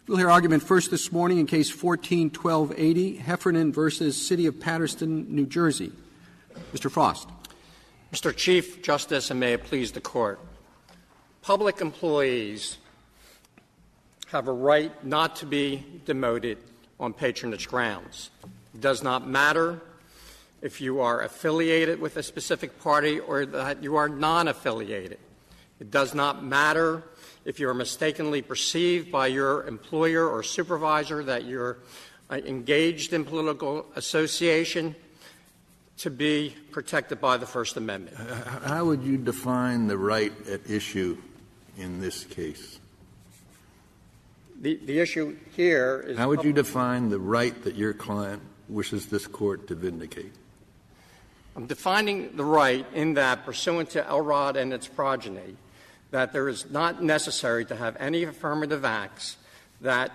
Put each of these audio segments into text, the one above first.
We'll hear argument first this morning in Case 14-1280, Heffernan versus City of Paterson, New Jersey. Mr. Frost. Mr. Chief Justice, and may it please the Court, public employees have a right not to be demoted on patronage grounds. It does not matter if you are affiliated with a specific party or that you are non-affiliated. It does not matter if you are mistakenly perceived by your employer or supervisor that you're engaged in political association to be protected by the First Amendment. How would you define the right at issue in this case? The issue here is... How would you define the right that your client wishes this Court to vindicate? I'm defining the right in that, pursuant to Elrod and its progeny, that there is not necessary to have any affirmative acts, that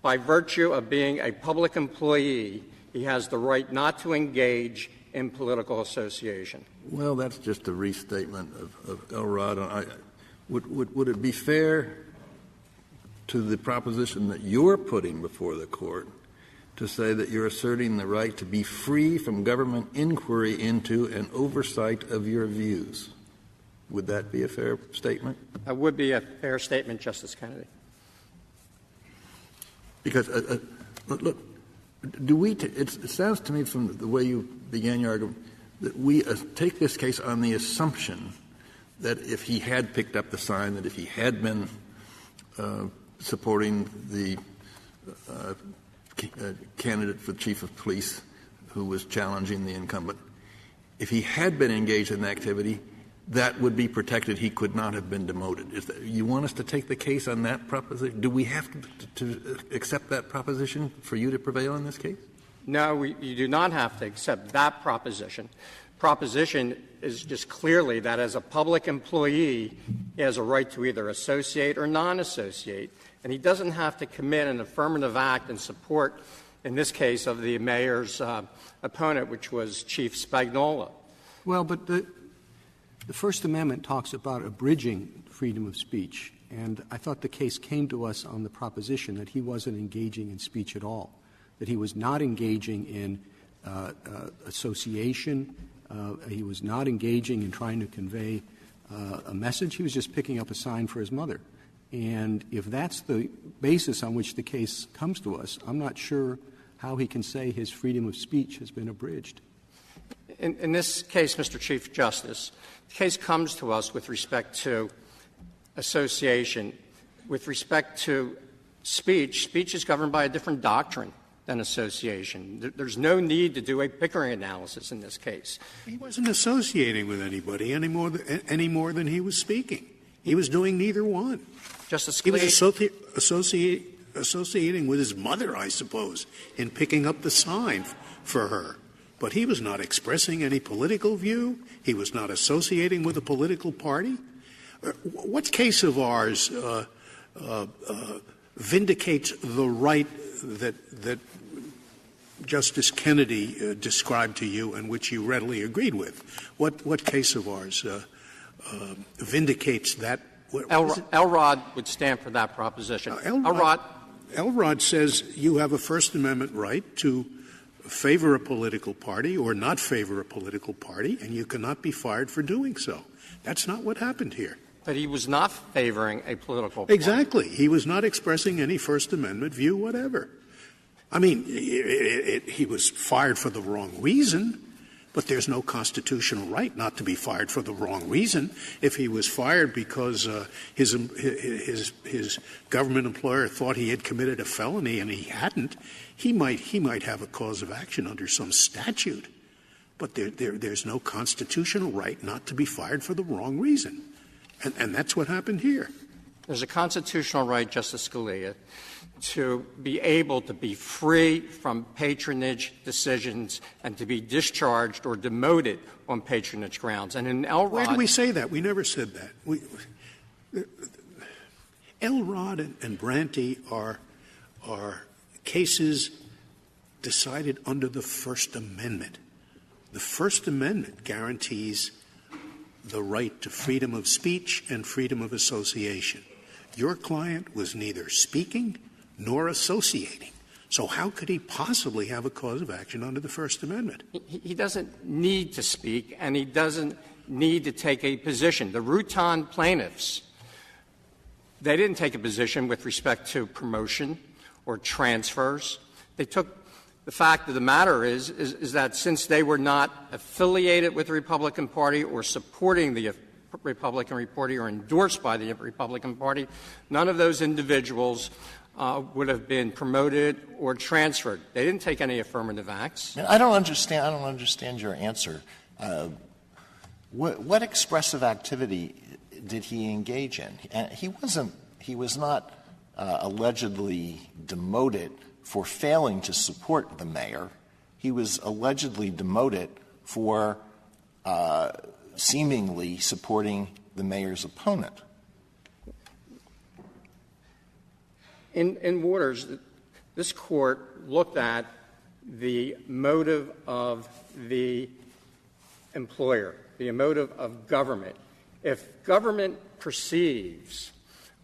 by virtue of being a public employee, he has the right not to engage in political association. Well, that's just a restatement of Elrod. Would it be fair to the proposition that you're putting before the Court to say that you're asserting the right to be free from government inquiry into and oversight of your views? Would that be a fair statement? That would be a fair statement, Justice Kennedy. Because, look, it sounds to me from the way you began your argument that we take this case on the assumption that if he had picked up the sign, that if he had been supporting the candidate for chief of police who was challenging the incumbent, if he had been engaged in the activity, that would be protected. He could not have been demoted. You want us to take the case on that proposition? Do we have to accept that proposition for you to prevail in this case? No, you do not have to accept that proposition. Proposition is just clearly that as a public employee, he has a right to either associate or non-associate, and he doesn't have to commit an affirmative act in support, in this case, of the mayor's opponent, which was Chief Spagnola. Well, but the First Amendment talks about abridging freedom of speech, and I thought the case came to us on the proposition that he wasn't engaging in speech at all, that he was not engaging in association, he was not engaging in trying to convey a message, he was just picking up a sign for his mother. And if that's the basis on which the case comes to us, I'm not sure how he can say his freedom of speech has been abridged. In this case, Mr. Chief Justice, the case comes to us with respect to association. With respect to speech is governed by a different doctrine than association. There's no need to do a Pickering analysis in this case. He wasn't associating with anybody any more than he was speaking. He was doing neither one. Justice He Scalia, was associating with his mother, I suppose, in picking up the sign for her. But he was not expressing any political view. He was not associating with a political party. What case of ours vindicates the right that Justice Kennedy described to you and which you readily agreed with? What case of ours vindicates that? Elrod would stand for that proposition. Elrod says you have a First Amendment right to favor a political party or not favor a political party, and you cannot be fired for doing so. That's not what happened here. But he was not favoring a political party. Exactly. He was not expressing any First Amendment view whatever. I mean, he was fired for the wrong reason, but there's no constitutional right not to be fired for the wrong reason. If he was fired because his government employer thought he had committed a felony and he hadn't, he might have a cause of action under some statute. But there's no constitutional right not to be fired for the wrong reason. And that's what happened here. There's a constitutional right, Justice Scalia, to be able to be free from patronage decisions and to be discharged or demoted on patronage grounds. And in Elrod... Where do we say that? We never said that. Elrod and Branty are cases decided under the First Amendment. The First Amendment guarantees the right to freedom of speech and freedom of association. Your client was neither speaking nor associating. So how could he possibly have a cause of action under the First Amendment? He doesn't need to speak, and he doesn't need to take a position. The Rutan plaintiffs, they didn't take a position with respect to promotion or transfers. They took — the fact of the matter is that since they were not affiliated with the Republican Party or supporting the Republican Party or endorsed by the Republican Party, none of those individuals would have been promoted or transferred. They didn't take any affirmative acts. I don't understand your answer. What expressive activity did he engage in? He was not allegedly demoted for failing to support the mayor. He was allegedly demoted for seemingly supporting the mayor's opponent. In Waters, this Court looked at the motive of the employer, the motive of government. If government perceives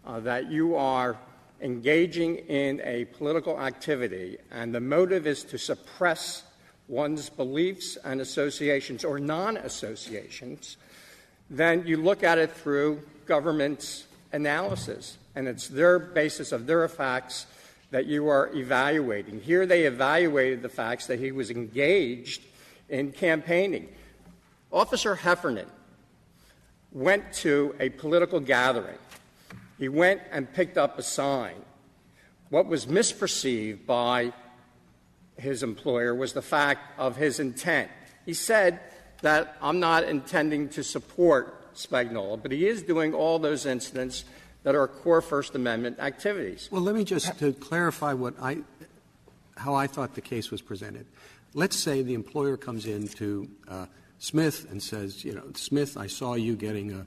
that you are engaging in a political activity and the motive is to suppress one's beliefs and associations or non-associations, then you look at it through government's analysis, and it's their basis of their facts that you are evaluating. Here they evaluated the facts that he was engaged in campaigning. Officer Heffernan went to a political gathering. He went and picked up a sign. What was misperceived by his employer was the fact of his intent. He said that I'm not intending to support Spagnola, but he is doing all those incidents that are core First Amendment activities. Well, let me just to clarify how I thought the case was presented. Let's say the employer comes in to Smith and says, Smith, I saw you getting a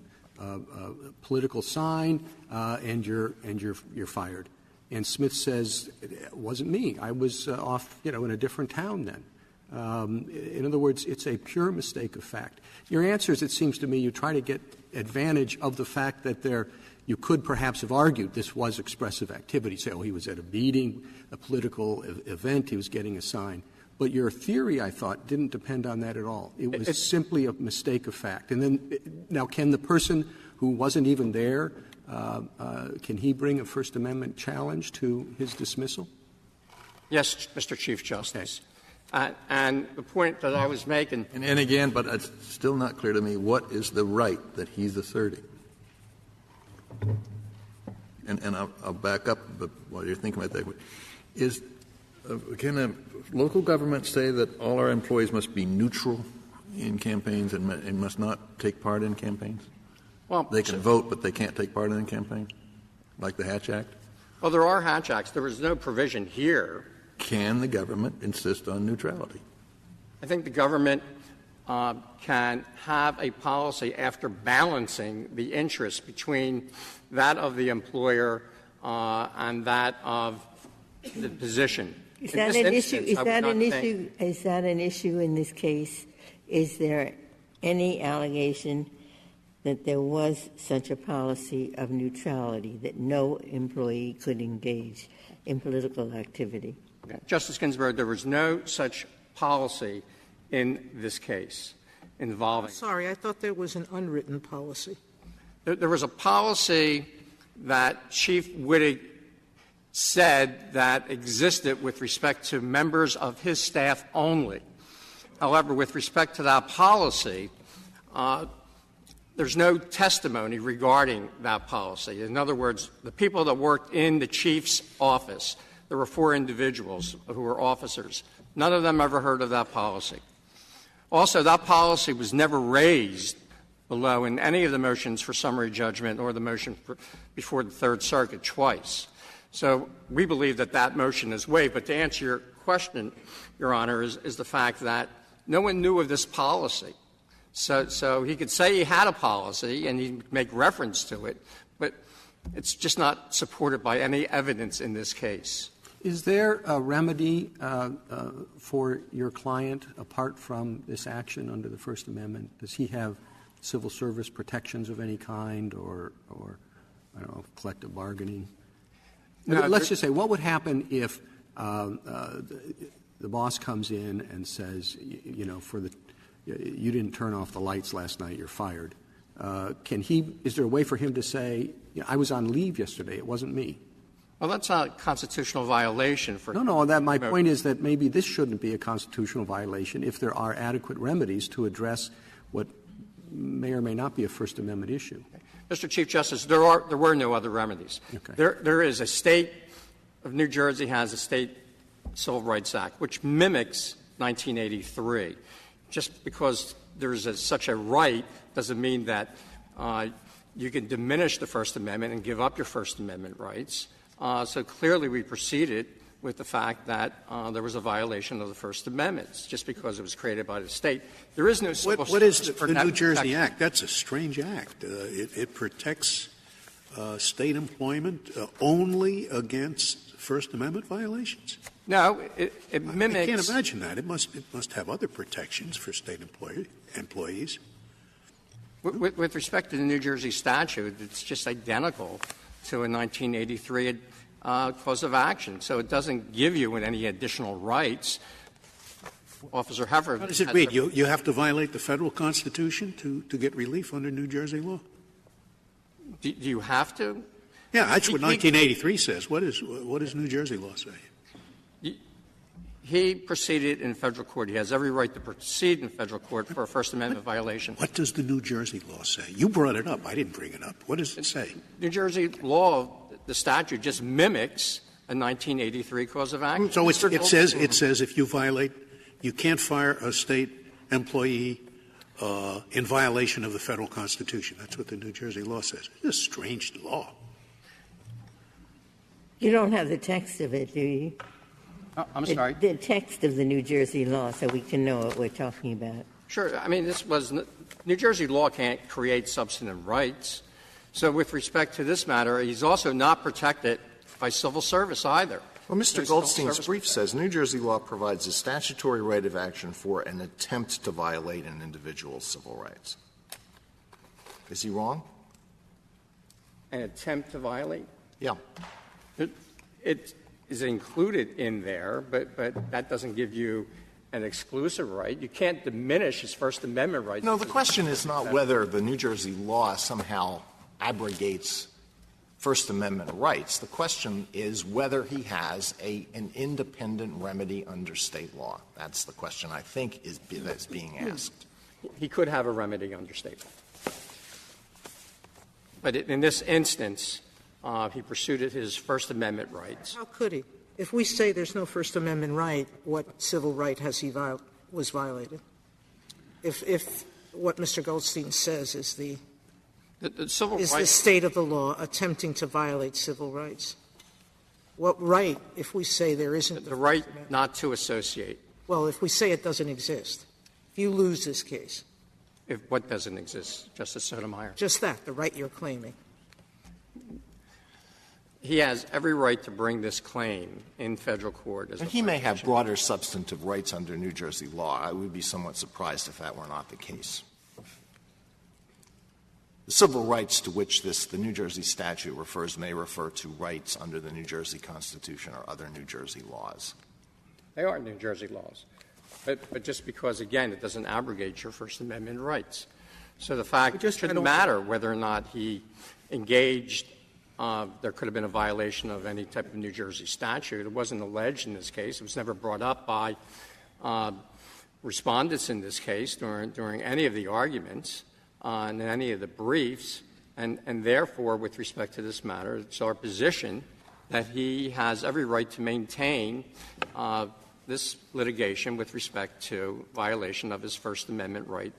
political sign, and you're fired. And Smith says, it wasn't me. I was off, in a different town then. In other words, it's a pure mistake of fact. Your answers, it seems to me, you try to get advantage of the fact that you could perhaps have argued this was expressive activity. Say, he was at a meeting, a political event, he was getting a sign. But your theory, I thought, didn't depend on that at all. It was simply a mistake of fact. And then, now, can the person who wasn't even there, can he bring a First Amendment challenge to his dismissal? Yes, Mr. Chief Justice. And the point that I was making. And again, but it's still not clear to me what is the right that he's asserting. And I'll back up while you're thinking about that. Can a local government say that all our employees must be neutral in campaigns and must not take part in campaigns? Well, they can vote, but they can't take part in a campaign, like the Hatch Act? Well, there are Hatch Acts. There was no provision here. Can the government insist on neutrality? I think the government can have a policy after balancing the interests between that of the employer and that of the position. Is that an issue? Is that an issue in this case? Is there any allegation that there was such a policy of neutrality, that no employee could engage in political activity? Justice Ginsburg, there was no such policy in this case involving. Sorry, I thought there was an unwritten policy. There was a policy that Chief Wittig said that existed with respect to members of his staff only. However, with respect to that policy, there's no testimony regarding that policy. In other words, the people that worked in the chief's office, there were 4 individuals who were officers. None of them ever heard of that policy. Also, that policy was never raised below in any of the motions for summary judgment or the motion before the Third Circuit twice. So we believe that that motion is waived. But to answer your question, Your Honor, is the fact that no one knew of this policy. So he could say he had a policy and he'd make reference to it, but it's just not supported by any evidence in this case. Is there a remedy for your client apart from this action under the First Amendment? Does he have civil service protections of any kind or I don't know, collective bargaining? Let's just say, what would happen if the boss comes in and says, you didn't turn off the lights last night, you're fired. Is there a way for him to say, I was on leave yesterday, it wasn't me? Well, that's not a constitutional violation for. No, my point is that maybe this shouldn't be a constitutional violation if there are adequate remedies to address what may or may not be a First Amendment issue. Mr. Chief Justice, there were no other remedies. Okay. There is a state of New Jersey has a state Civil Rights Act, which mimics 1983. Just because there's such a right doesn't mean that you can diminish the First Amendment and give up your First Amendment rights. So clearly we proceeded with the fact that there was a violation of the First Amendment just because it was created by the state. There is no civil What is for the New Jersey protection. Act? That's a strange act. It protects state employment only against First Amendment violations. No, it mimics. I can't imagine that. It must have other protections for state employees. With respect to the New Jersey statute, it's just identical to a 1983 cause of action. So it doesn't give you any additional rights. Officer Heffernan. How does it read? You have to violate the federal Constitution to get relief under New Jersey law? Do you have to? Yeah, that's what 1983 says. What does New Jersey law say? He proceeded in federal court. He has every right to proceed in federal court for a First Amendment violation. What does the New Jersey law say? You brought it up. I didn't bring it up. What does it say? New Jersey law, the statute just mimics a 1983 cause of action. So it says if you violate, you can't fire a state employee in violation of the federal Constitution. That's what the New Jersey law says. It's a strange law. You don't have the text of it, do you? I'm sorry? The text of the New Jersey law, so we can know what we're talking about. Sure. I mean, New Jersey law can't create substantive rights. So with respect to this matter, he's also not protected by civil service either. Well, Mr. Goldstein's brief says New Jersey law provides a statutory right of action for an attempt to violate an individual's civil rights. Is he wrong? An attempt to violate? Yeah. It is included in there, but that doesn't give you an exclusive right. You can't diminish his First Amendment rights. No, the question is not whether the New Jersey law somehow abrogates First Amendment rights. The question is whether he has an independent remedy under state law. That's the question I think that's being asked. He could have a remedy under state law. But in this instance, he pursued his First Amendment rights. How could he? If we say there's no First Amendment right, what civil right was violated? If what Mr. Goldstein says is the state of the law attempting to violate civil rights, what right, if we say there isn't the right not to associate? Well, if we say it doesn't exist, if you lose this case. If what doesn't exist, Justice Sotomayor? Just that, the right you're claiming. He has every right to bring this claim in federal court. And he may have broader substantive rights under New Jersey law. I would be somewhat surprised if that were not the case. The civil rights to which the New Jersey statute refers may refer to rights under the New Jersey Constitution or other New Jersey laws. They are New Jersey laws. But just because, again, it doesn't abrogate your First Amendment rights. So the fact it shouldn't matter whether or not he engaged, there could have been a violation of any type of New Jersey statute. It wasn't alleged in this case. It was never brought up by respondents in this case during any of the arguments in any of the briefs. And therefore, with respect to this matter, it's our position that he has every right to maintain this litigation with respect to violation of his First Amendment right.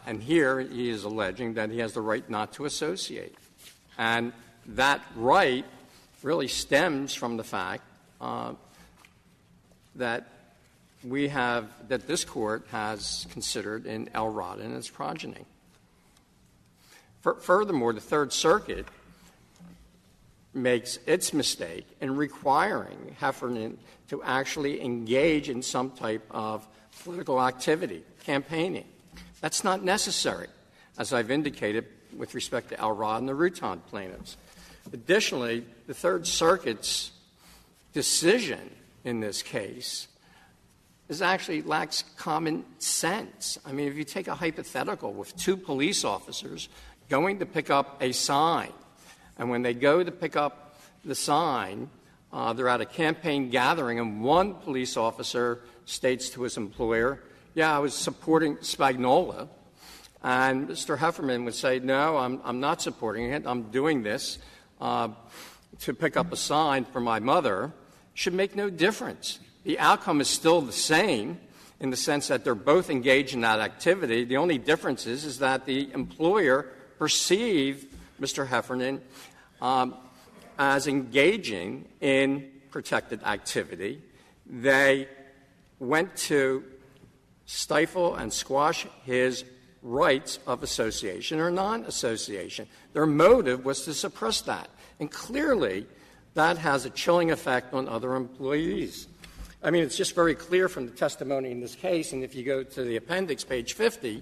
And here he is alleging that he has the right not to associate. And that right really stems from the fact that that this Court has considered in Elrod and its progeny. Furthermore, the Third Circuit makes its mistake in requiring Heffernan to actually engage in some type of political activity, campaigning. That's not necessary, as I've indicated with respect to Elrod and the Rutan plaintiffs. Additionally, the Third Circuit's decision in this case actually lacks common sense. I mean, if you take a hypothetical with two police officers going to pick up a sign, and when they go to pick up the sign, they're at a campaign gathering, and one police officer states to his employer, yeah, I was supporting Spagnola. And Mr. Heffernan would say, no, I'm not supporting it. I'm doing this to pick up a sign for my mother. Should make no difference. The outcome is still the same in the sense that they're both engaged in that activity. The only difference is that the employer perceived Mr. Heffernan as engaging in protected activity. They went to stifle and squash his rights of association or non-association. Their motive was to suppress that. And clearly, that has a chilling effect on other employees. I mean, it's just very clear from the testimony in this case, and if you go to the appendix, page 50,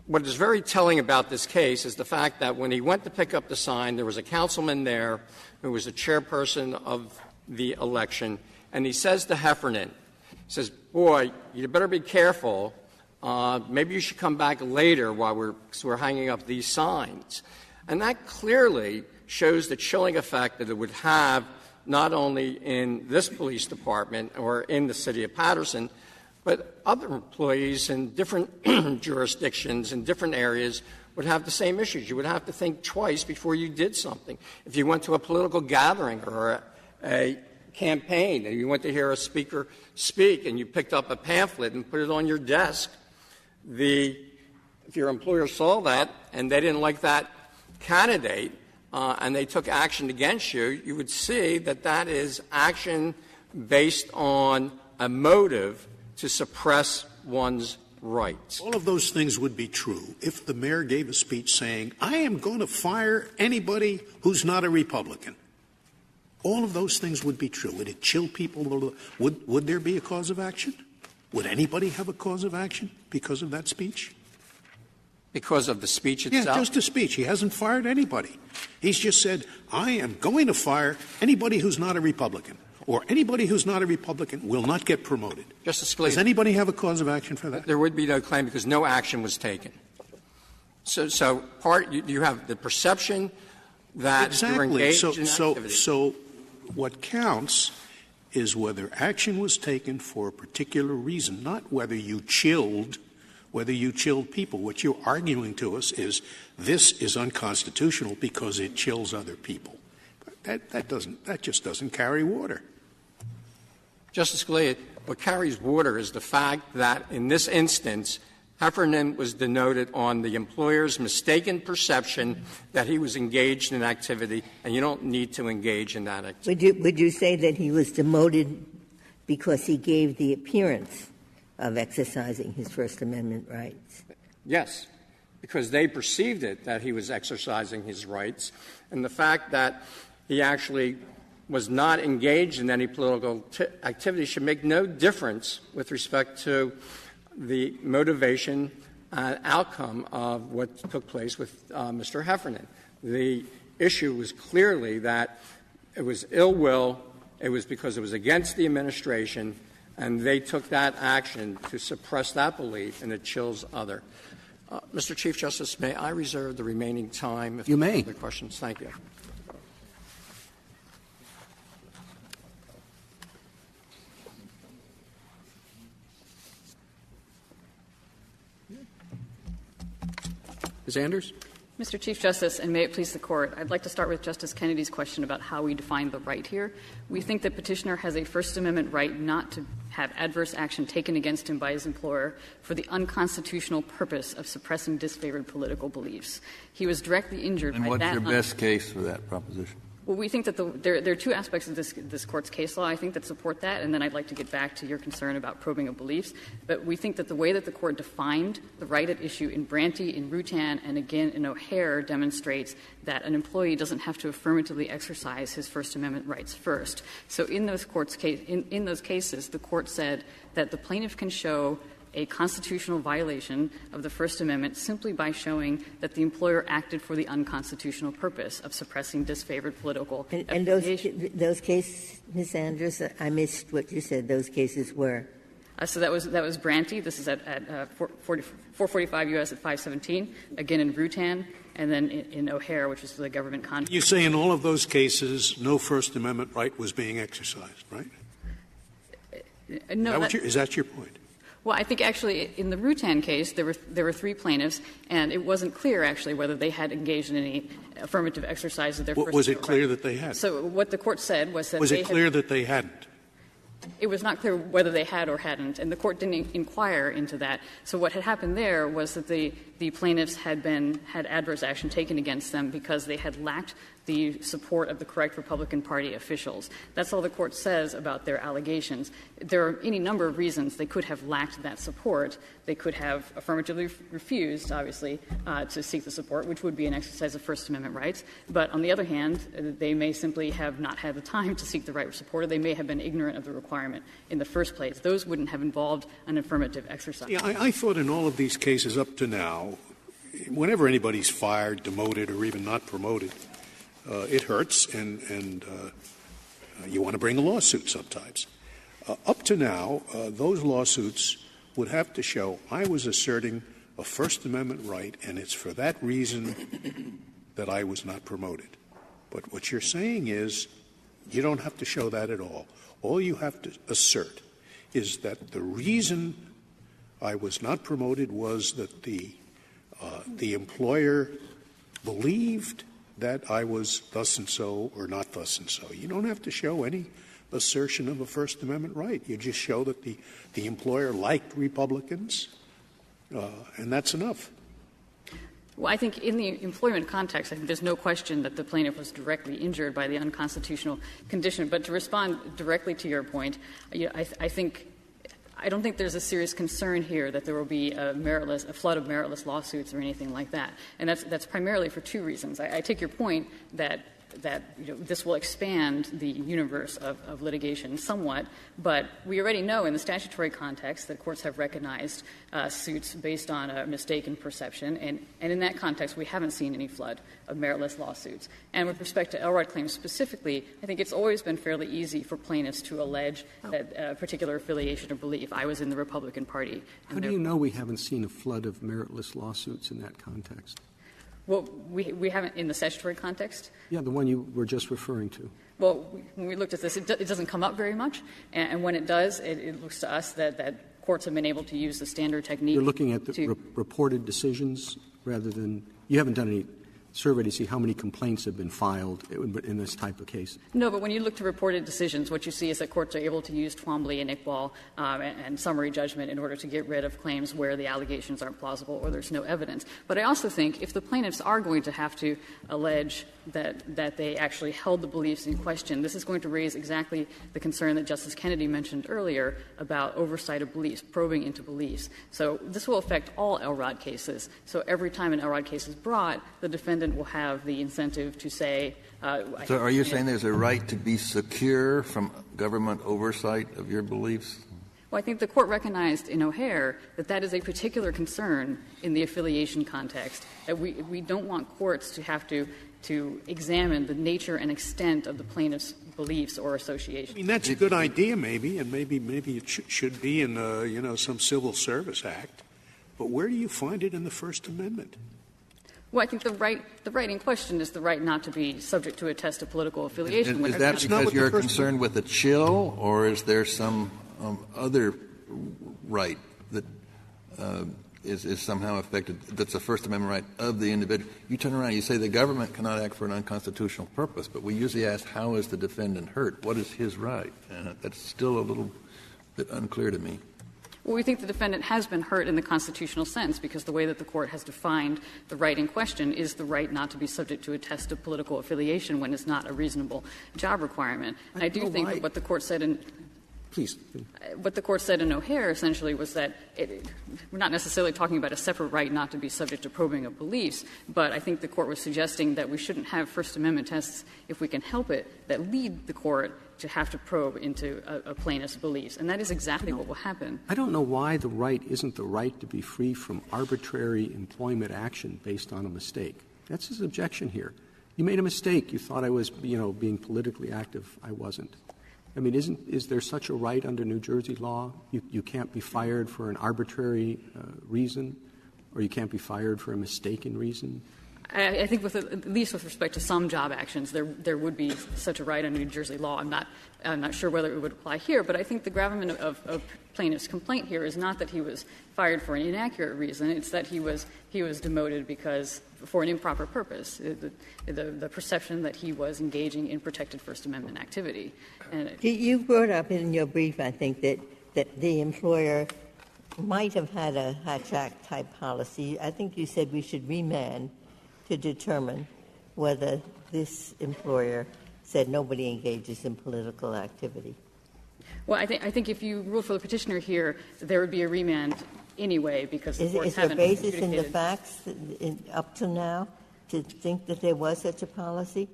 what is very telling about this case is the fact that when he went to pick up the sign, there was a councilman there who was the chairperson of the election, and he says to Heffernan, he says, boy, you better be careful. Maybe you should come back later while we're hanging up these signs. And that clearly shows the chilling effect that it would have not only in this police department or in the City of Paterson, but other employees in different jurisdictions in different areas would have the same issues. You would have to think twice before you did something. If you went to a political gathering or a campaign and you went to hear a speaker speak and you picked up a pamphlet and put it on your desk, if your employer saw that and they didn't like that candidate and they took action against you, you would see that that is action based on a motive to suppress one's rights. All of those things would be true if the mayor gave a speech saying, I am going to fire anybody who's not a Republican. All of those things would be true. Would it chill people? Would there be a cause of action? Would anybody have a cause of action because of that speech? Because of the speech itself? Yeah, just a speech. He hasn't fired anybody. He's just said, I am going to fire anybody who's not a Republican, or anybody who's not a Republican will not get promoted. Justice Scalia. Does anybody have a cause of action for that? There would be no claim because no action was taken. So you have the perception that you're engaged in activity. So what counts is whether action was taken for a particular reason, not whether you chilled people. What you're arguing to us is this is unconstitutional because it chills other people. That just doesn't carry water. Justice Scalia, what carries water is the fact that in this instance, Heffernan was denoted on the employer's mistaken perception that he was engaged in activity, and you don't need to engage in that activity. Would you say that he was demoted because he gave the appearance of exercising his First Amendment rights? Yes, because they perceived it that he was exercising his rights, and the fact that he actually was not engaged in any political activity should make no difference with respect to the motivation and outcome of what took place with Mr. Heffernan. The issue was clearly that it was ill will, it was because it was against the administration, and they took that action to suppress that belief, and it chills other. Mr. Chief Justice, may I reserve the remaining time? If you may. Other questions? Thank you. Ms. Anders? Mr. Chief Justice, and may it please the Court, I'd like to start with Justice Kennedy's question about how we define the right here. We think that Petitioner has a First Amendment right not to have adverse action taken against him by his employer for the unconstitutional purpose of suppressing disfavored political beliefs. He was directly injured by that. And what's your best case for that proposition? Well, we think that there are two aspects of this Court's case law, I think, that support that, and then I'd like to get back to your concern about probing of beliefs. But we think that the way that the Court defined the right at issue in Branty, in Rutan, and again in O'Hare demonstrates that an employee doesn't have to affirmatively exercise his First Amendment rights first. So in those cases, the Court said that the plaintiff can show a constitutional violation of the First Amendment simply by showing that the employer acted for the unconstitutional purpose of suppressing disfavored political affiliation. And those cases, Ms. Andrews, I missed what you said those cases were. So that was Branty. This is at 445 U.S. at 517, again in Rutan, and then in O'Hare, which is the government contract. You say in all of those cases no First Amendment right was being exercised, right? No. Is that your point? Well, I think actually in the Rutan case, there were three plaintiffs, and it wasn't clear actually whether they had engaged in any affirmative exercise of their First Amendment Was it clear right. that they had? So what the court said was that Was it clear that they hadn't? It was not clear whether they had or hadn't, and the court didn't inquire into that. So what had happened there was that the plaintiffs had adverse action taken against them because they had lacked the support of the correct Republican Party officials. That's all the court says about their allegations. There are any number of reasons they could have lacked that support. They could have affirmatively refused, obviously, to seek the support, which would be an exercise of First Amendment rights. But on the other hand, they may simply have not had the time to seek the right support, or they may have been ignorant of the requirement in the first place. Those wouldn't have involved an affirmative exercise. Yeah, I thought in all of these cases up to now, whenever anybody's fired, demoted, or even not promoted, it hurts, and you want to bring a lawsuit sometimes. Up to now, those lawsuits would have to show I was asserting a First Amendment right, and it's for that reason that I was not promoted. But what you're saying is you don't have to show that at all. All you have to assert is that the reason I was not promoted was that the employer believed that I was thus and so or not thus and so. You don't have to show any assertion of a First Amendment right. You just show that the employer liked Republicans, and that's enough. Well, I think in the employment context, I think there's no question that the plaintiff was directly injured by the unconstitutional condition. But to respond directly to your point, I don't think there's a serious concern here that there will be a flood of meritless lawsuits or anything like that. And that's primarily for two reasons. I take your point that this will expand the universe of litigation somewhat, but we already know in the statutory context that courts have recognized suits based on a mistaken perception, and in that context we haven't seen any flood of meritless lawsuits. And with respect to Elrod claims specifically, I think it's always been fairly easy for plaintiffs to allege that a particular affiliation or belief. I was in the Republican Party. How do you know we haven't seen a flood of meritless lawsuits in that context? Well, we haven't in the statutory context. Yeah, the one you were just referring to. Well, when we looked at this, it doesn't come up very much. And when it does, it looks to us that courts have been able to use the standard technique. You're looking at the reported decisions rather than — you haven't done any survey to see how many complaints have been filed in this type of case. No, but when you look to reported decisions, what you see is that courts are able to use Twombly and Iqbal and summary judgment in order to get rid of claims where the allegations aren't plausible or there's no evidence. But I also think if the plaintiffs are going to have to allege that they actually held the beliefs in question, this is going to raise exactly the concern that Justice Kennedy mentioned earlier about oversight of beliefs, probing into beliefs. So this will affect all Elrod cases. So every time an Elrod case is brought, the defendant will have the incentive to say so are you saying there's a right to be secure from government oversight of your beliefs? Well, I think the Court recognized in O'Hare that that is a particular concern in the affiliation context, that we don't want courts to have to examine the nature and extent of the plaintiff's beliefs or associations. I mean, that's a good idea, maybe, and maybe it should be in some civil service act. But where do you find it in the First Amendment? Well, I think the right in question is the right not to be subject to a test of political affiliation. Is that because you're concerned with a chill, or is there some other right that is somehow affected, that's a First Amendment right of the individual? You turn around, you say the government cannot act for an unconstitutional purpose, but we usually ask, how is the defendant hurt? What is his right? And that's still a little bit unclear to me. Well, we think the defendant has been hurt in the constitutional sense because the way that the Court has defined the right in question is the right not to be subject to a test of political affiliation when it's not a reasonable job requirement. And I do think that what the Court said in what the Court said in O'Hare essentially was that we're not necessarily talking about a separate right not to be subject to probing of beliefs, but I think the Court was suggesting that we shouldn't have First Amendment tests, if we can help it, that lead the Court to have to probe into a plaintiff's beliefs. And that is exactly what will happen. I don't know why the right isn't the right to be free from arbitrary employment action based on a mistake. That's his objection here. You made a mistake. You thought I was, being politically active. I wasn't. I mean, is there such a right under New Jersey law? You can't be fired for an arbitrary reason, or you can't be fired for a mistaken reason? I think at least with respect to some job actions, there would be such a right under New Jersey law. I'm not sure whether it would apply here, but I think the gravamen of plaintiff's complaint here is not that he was fired for an inaccurate reason. It's that he was demoted for an improper purpose, the perception that he was engaging in protected First Amendment activity. And you brought up in your brief, I think, that the employer might have had a Hatch-Act-type policy. I think you said we should remand to determine whether this employer said nobody engages in political activity. Well, I think if you rule for the petitioner here, there would be a remand anyway, because the courts haven't adjudicated. Is there basis in the facts up to now to think that there was such a policy?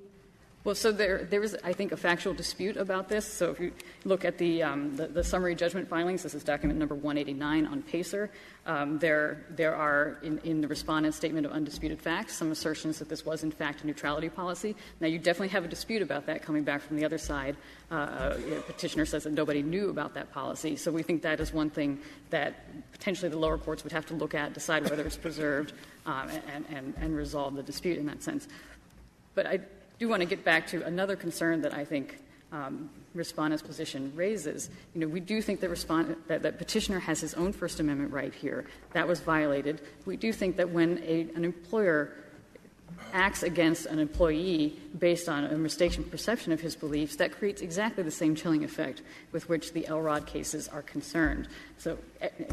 Well, so there is, I think, a factual dispute about this. So if you look at the summary judgment filings, this is document number 189 on PACER, there are, in the respondent's statement of undisputed facts, some assertions that this was, in fact, a neutrality policy. Now, you definitely have a dispute about that coming back from the other side. Petitioner says that nobody knew about that policy. So we think that is one thing that potentially the lower courts would have to look at, decide whether it's preserved, and resolve the dispute in that sense. But I do want to get back to another concern that I think respondent's position raises. We do think that petitioner has his own First Amendment right here. That was violated. We do think that when an employer acts against an employee based on a mistaken perception of his beliefs, that creates exactly the same chilling effect with which the Elrod cases are concerned. So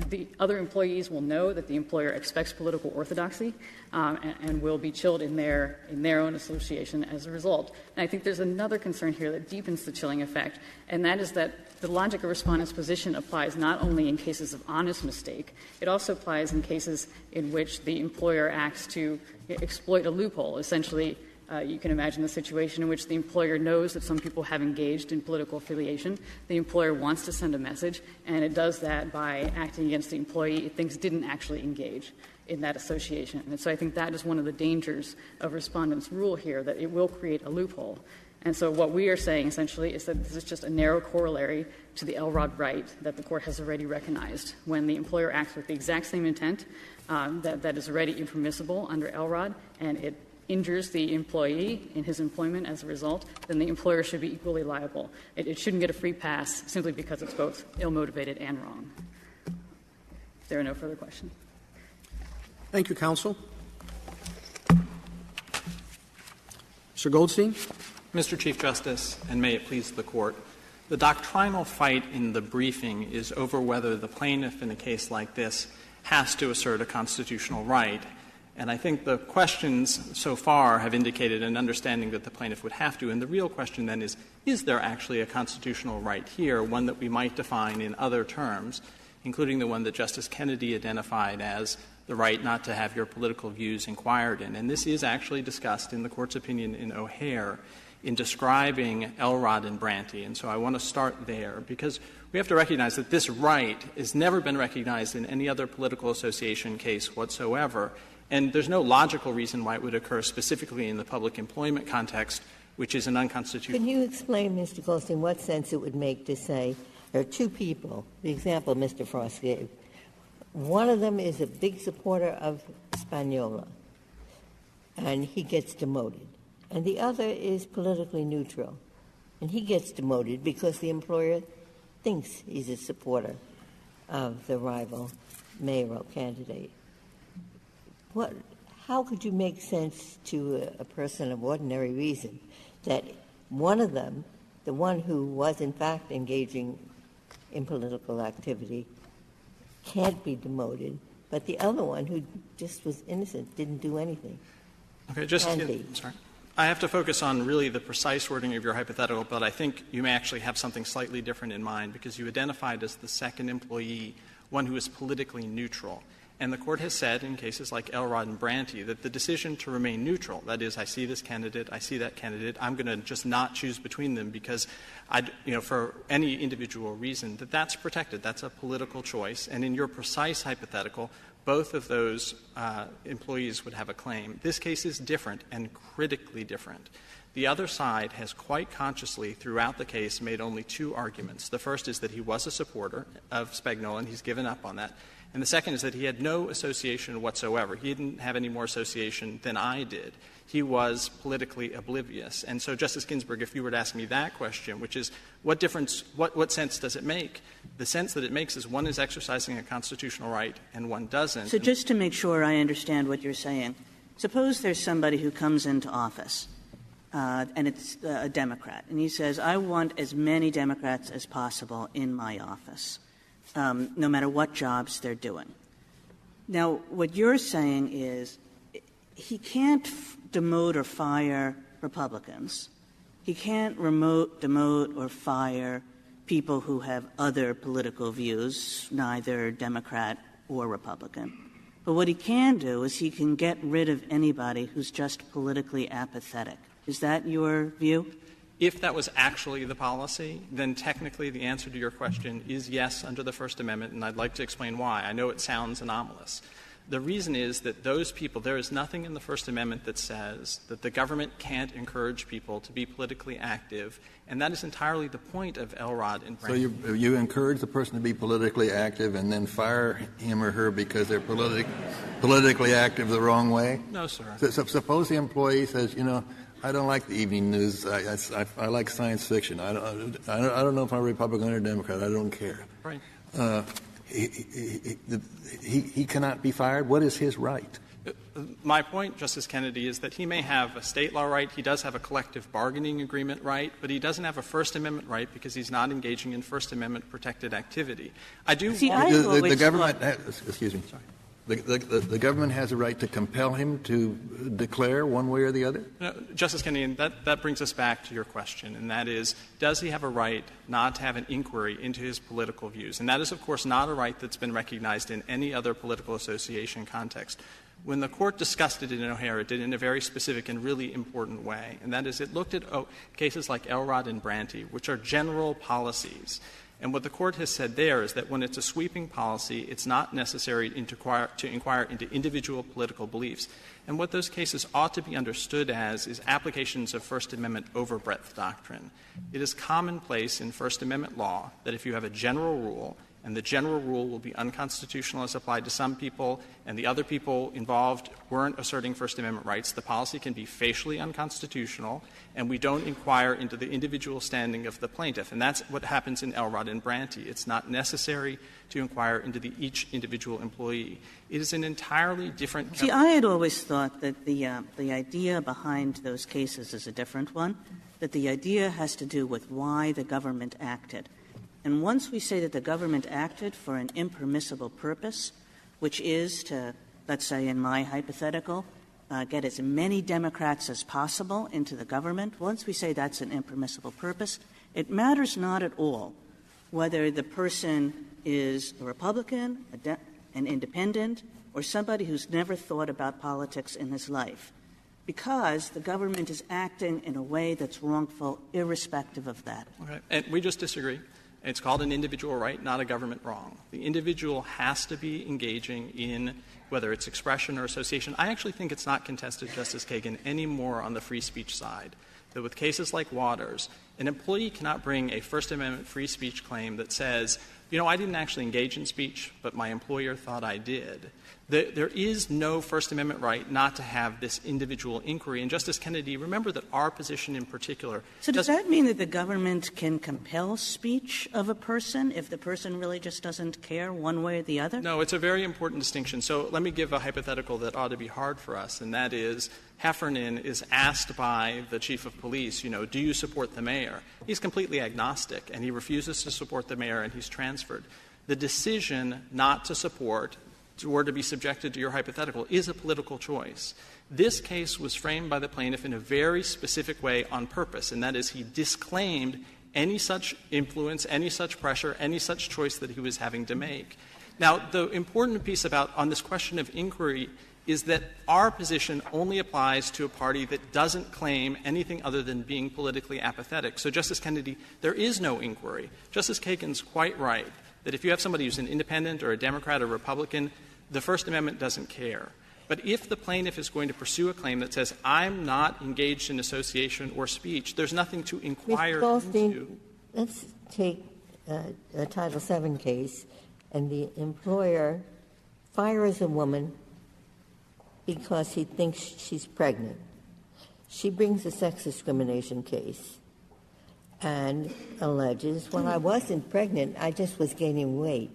the other employees will know that the employer expects political orthodoxy and will be chilled in their own association as a result. And I think there's another concern here that deepens the chilling effect, and that is that the logic of respondent's position applies not only in cases of honest mistake, it also applies in cases in which the employer acts to exploit a loophole. Essentially, you can imagine the situation in which the employer knows that some people have engaged in political affiliation. The employer wants to send a message, and it does that by acting against the employee it thinks didn't actually engage in that association. And so I think that is one of the dangers of respondent's rule here, that it will create a loophole. And so what we are saying essentially is that this is just a narrow corollary to the Elrod right that the Court has already recognized. When the employer acts with the exact same intent that is already impermissible under Elrod, and it injures the employee in his employment as a result, then the employer should be equally liable. It shouldn't get a free pass simply because it's both ill-motivated and wrong. If there are no further questions. Thank you, counsel. Mr. Goldstein. Mr. Chief Justice, and may it please the Court, the doctrinal fight in the briefing is over whether the plaintiff in a case like this has to assert a constitutional right. And I think the questions so far have indicated an understanding that the plaintiff would have to. And the real question then is there actually a constitutional right here, one that we might define in other terms, including the one that Justice Kennedy identified as the right not to have your political views inquired in. And this is actually discussed in the Court's opinion in O'Hare in describing Elrod and Branty. And so I want to start there, because we have to recognize that this right has never been recognized in any other political association case whatsoever. And there's no logical reason why it would occur specifically in the public employment context, which is an unconstitutional. Can you explain, Mr. Goldstein, what sense it would make to say there are two people, the example Mr. Frost gave. One of them is a big supporter of Spagnola, and he gets demoted. And the other is politically neutral, and he gets demoted because the employer thinks he's a supporter of the rival mayoral candidate. How could you make sense to a person of ordinary reason that one of them, the one who was in fact engaging in political activity, can't be demoted, but the other one who just was innocent, didn't do anything? Okay, sorry. I have to focus on really the precise wording of your hypothetical, but I think you may actually have something slightly different in mind, because you identified as the second employee one who is politically neutral. And the Court has said in cases like Elrod and Branty that the decision to remain neutral, that is, I see this candidate, I see that candidate, I'm going to just not choose between them because, for any individual reason, that's protected. That's a political choice. And in your precise hypothetical, both of those employees would have a claim. This case is different and critically different. The other side has quite consciously throughout the case made only two arguments. The first is that he was a supporter of Spagnola, and he's given up on that. And the second is that he had no association whatsoever. He didn't have any more association than I did. He was politically oblivious. And so, Justice Ginsburg, if you were to ask me that question, which is what difference, what sense does it make? The sense that it makes is one is exercising a constitutional right and one doesn't. So just to make sure I understand what you're saying, suppose there's somebody who comes into office and it's a Democrat, and he says, I want as many Democrats as possible in my office, no matter what jobs they're doing. Now, what you're saying is he can't demote or fire Republicans. He can't demote or fire people who have other political views, neither Democrat or Republican. But what he can do is he can get rid of anybody who's just politically apathetic. Is that your view? If that was actually the policy, then technically the answer to your question is yes under the First Amendment, and I'd like to explain why. I know it sounds anomalous. The reason is that those people, there is nothing in the First Amendment that says that the government can't encourage people to be politically active, and that is entirely the point of Elrod and Branty. So you encourage the person to be politically active and then fire him or her because they're politically active the wrong way? No, sir. So suppose the employee says, I don't like the evening news. I like science fiction. I don't know if I'm a Republican or a Democrat. I don't care. Right. He cannot be fired. What is his right? My point, Justice Kennedy, is that he may have a state law right. He does have a collective bargaining agreement right, but he doesn't have a First Amendment right because he's not engaging in First Amendment protected activity. I do. The government. Excuse me. Sorry. The government has a right to compel him to declare one way or the other? No, Justice Kennedy, and that brings us back to your question, and that is, does he have a right not to have an inquiry into his political views? And that is, of course, not a right that's been recognized in any other political association context. When the Court discussed it in O'Hara, it did it in a very specific and really important way, and that is it looked at cases like Elrod and Branty, which are general policies. And what the Court has said there is that when it's a sweeping policy, it's not necessary to inquire into individual political beliefs. And what those cases ought to be understood as is applications of First Amendment overbreadth doctrine. It is commonplace in First Amendment law that if you have a general rule, and the general rule will be unconstitutional as applied to some people, and the other people involved weren't asserting First Amendment rights, the policy can be facially unconstitutional, and we don't inquire into the individual standing of the plaintiff. And that's what happens in Elrod and Branty. It's not necessary to inquire into each individual employee. It is an entirely different — See, I had always thought that the idea behind those cases is a different one, that the idea has to do with why the government acted. And once we say that the government acted for an impermissible purpose, which is to, let's say in my hypothetical, get as many Democrats as possible into the government, once we say that's an impermissible purpose, it matters not at all whether the person is a Republican, an independent, or somebody who's never thought about politics in his life, because the government is acting in a way that's wrongful irrespective of that. Okay. And we just disagree. It's called an individual right, not a government wrong. The individual has to be engaging in whether it's expression or association. I actually think it's not contested, Justice Kagan, any more on the free speech side. That with cases like Waters, an employee cannot bring a First Amendment free speech claim that says, I didn't actually engage in speech, but my employer thought I did. There is no First Amendment right not to have this individual inquiry. And, Justice Kennedy, remember that our position in particular — So does that mean that the government can compel speech of a person if the person really just doesn't care one way or the other? No, it's a very important distinction. So let me give a hypothetical that ought to be hard for us, and that is Heffernan is asked by the chief of police, do you support the mayor? He's completely agnostic, and he refuses to support the mayor, and he's transferred. The decision not to support or to be subjected to your hypothetical is a political choice. This case was framed by the plaintiff in a very specific way on purpose, and that is he disclaimed any such influence, any such pressure, any such choice that he was having to make. Now, the important piece on this question of inquiry is that our position only applies to a party that doesn't claim anything other than being politically apathetic. So, Justice Kennedy, there is no inquiry. Justice Kagan's quite right that if you have somebody who's an independent or a Democrat or Republican, the First Amendment doesn't care. But if the plaintiff is going to pursue a claim that says, I'm not engaged in association or speech, there's nothing to inquire into. Let's take a Title VII case, and the employer fires a woman because he thinks she's pregnant. She brings a sex discrimination case and alleges, well, I wasn't pregnant, I just was gaining weight.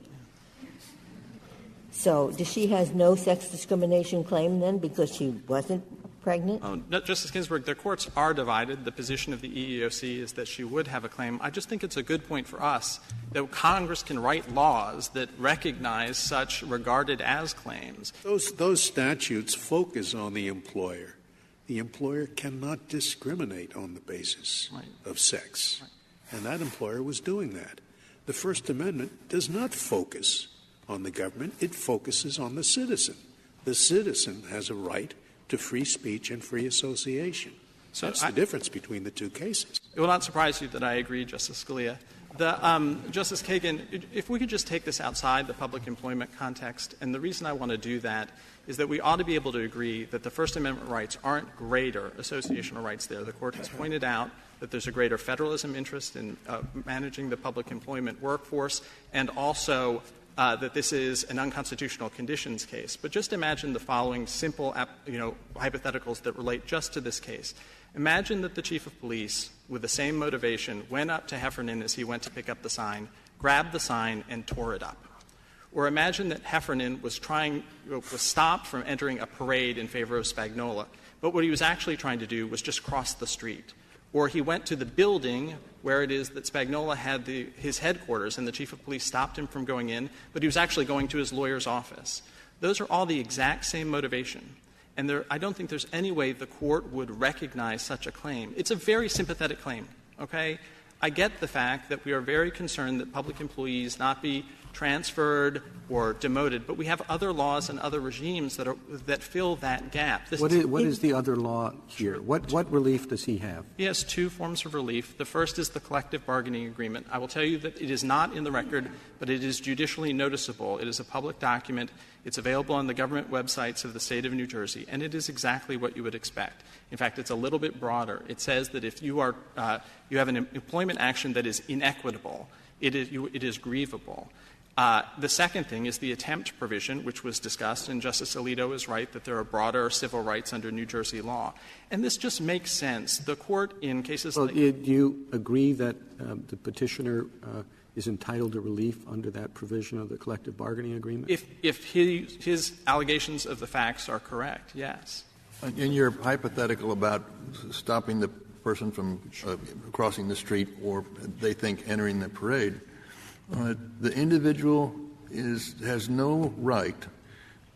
So does she has no sex discrimination claim then because she wasn't pregnant? No, Justice Ginsburg, the courts are divided. The position of the EEOC is that she would have a claim. I just think it's a good point for us that Congress can write laws that recognize such regarded as claims. Those statutes focus on the employer. The employer cannot discriminate on the basis of sex. Right. And that employer was doing that. The First Amendment does not focus on the government. It focuses on the citizen. The citizen has a right to free speech and free association. So that's the difference between the two cases. It will not surprise you that I agree, Justice Scalia. Justice Kagan, if we could just take this outside the public employment context, and the reason I want to do that is that we ought to be able to agree that the First Amendment rights aren't greater associational rights there. The Court has pointed out that there's a greater federalism interest in managing the public employment workforce, and also that this is an unconstitutional conditions case. But just imagine the following simple hypotheticals that relate just to this case. Imagine that the chief of police, with the same motivation, went up to Heffernan as he went to pick up the sign, grabbed the sign, and tore it up. Or imagine that Heffernan was stopped from entering a parade in favor of Spagnola, but what he was actually trying to do was just cross the street. Or he went to the building where it is that Spagnola had his headquarters, and the chief of police stopped him from going in, but he was actually going to his lawyer's office. Those are all the exact same motivation. And I don't think there's any way the Court would recognize such a claim. It's a very sympathetic claim, okay? I get the fact that we are very concerned that public employees not be transferred or demoted, but we have other laws and other regimes that fill that gap. What is the other law here? What relief does he have? He has two forms of relief. The first is the collective bargaining agreement. I will tell you that it is not in the record, but it is judicially noticeable. It is a public document. It's available on the government websites of the state of New Jersey, and it is exactly what you would expect. In fact, it's a little bit broader. It says that if you have an employment action that is inequitable, it is grievable. The second thing is the attempt provision, which was discussed, and Justice Alito is right that there are broader civil rights under New Jersey law. And this just makes sense. The Court in cases like— do you agree that the petitioner is entitled to relief under that provision of the collective bargaining agreement? If his allegations of the facts are correct, yes. In your hypothetical about stopping the person from crossing the street or they think entering the parade, the individual has no right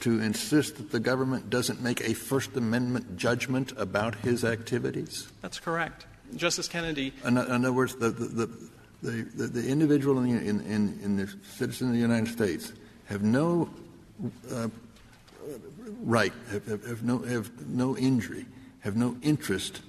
to insist that the government doesn't make a First Amendment judgment about his activities? That's correct. Justice Kennedy— In other words, the individual in the citizen of the United States have no right, have no injury, have no interest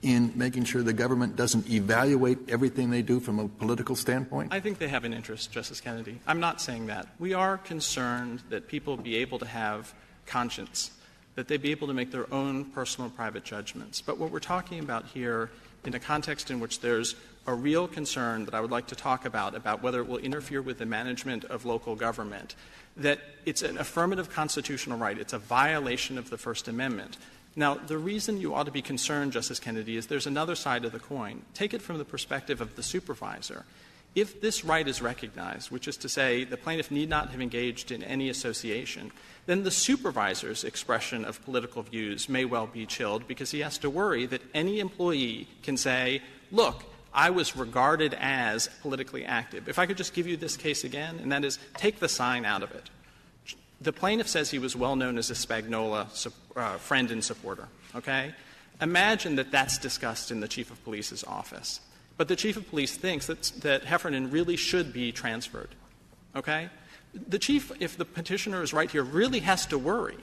in making sure the government doesn't evaluate everything they do from a political standpoint? I think they have an interest, Justice Kennedy. I'm not saying that. We are concerned that people be able to have conscience, that they be able to make their own personal and private judgments. But what we're talking about here, in a context in which there's a real concern that I would like to talk about whether it will interfere with the management of local government, that it's an affirmative constitutional right. It's a violation of the First Amendment. Now, the reason you ought to be concerned, Justice Kennedy, is there's another side of the coin. Take it from the perspective of the supervisor. If this right is recognized, which is to say the plaintiff need not have engaged in any association, then the supervisor's expression of political views may well be chilled because he has to worry that any employee can say, look, I was regarded as politically active. If I could just give you this case again, and that is take the sign out of it. The plaintiff says he was well known as a Spagnola friend and supporter, okay? Imagine that that's discussed in the chief of police's office. But the chief of police thinks that Heffernan really should be transferred, okay? The Chief, if the petitioner is right here, really has to worry,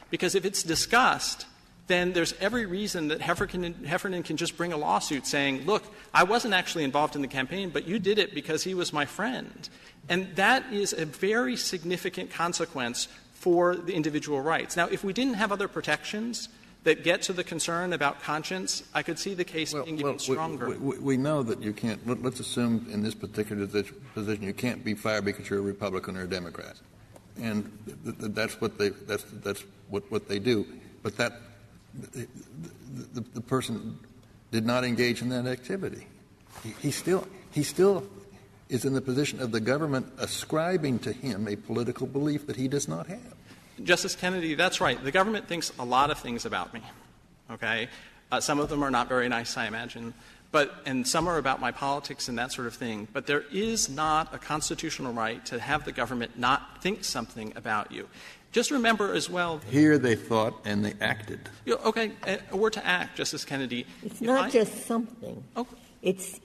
because if it's discussed, then there's every reason that Heffernan can just bring a lawsuit saying, look, I wasn't actually involved in the campaign, but you did it because he was my friend. And that is a very significant consequence for the individual rights. Now, if we didn't have other protections that get to the concern about conscience, I could see the case being even stronger. We know that you can't — let's assume in this particular position you can't be fired because you're a Republican or a Democrat. And that's what they do. But that the person did not engage in that activity. He still is in the position of the government ascribing to him a political belief that he does not have. Justice Kennedy, that's right. The government thinks a lot of things about me, okay? Some of them are not very nice, I imagine, and some are about my politics and that sort of thing. But there is not a constitutional right to have the government not think something about you. Just remember as well — Here they thought and they acted. Okay, we're to act, Justice Kennedy. It's not just something. Okay. It's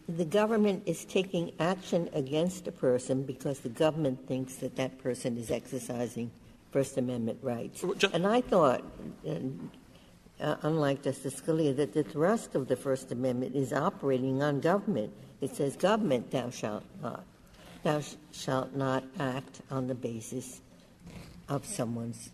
the government is taking action against a person because the government thinks that that person is exercising First Amendment rights. And I thought, unlike Justice Scalia, that the thrust of the First Amendment is operating on government. It says, government, thou shalt not act on the basis of someone's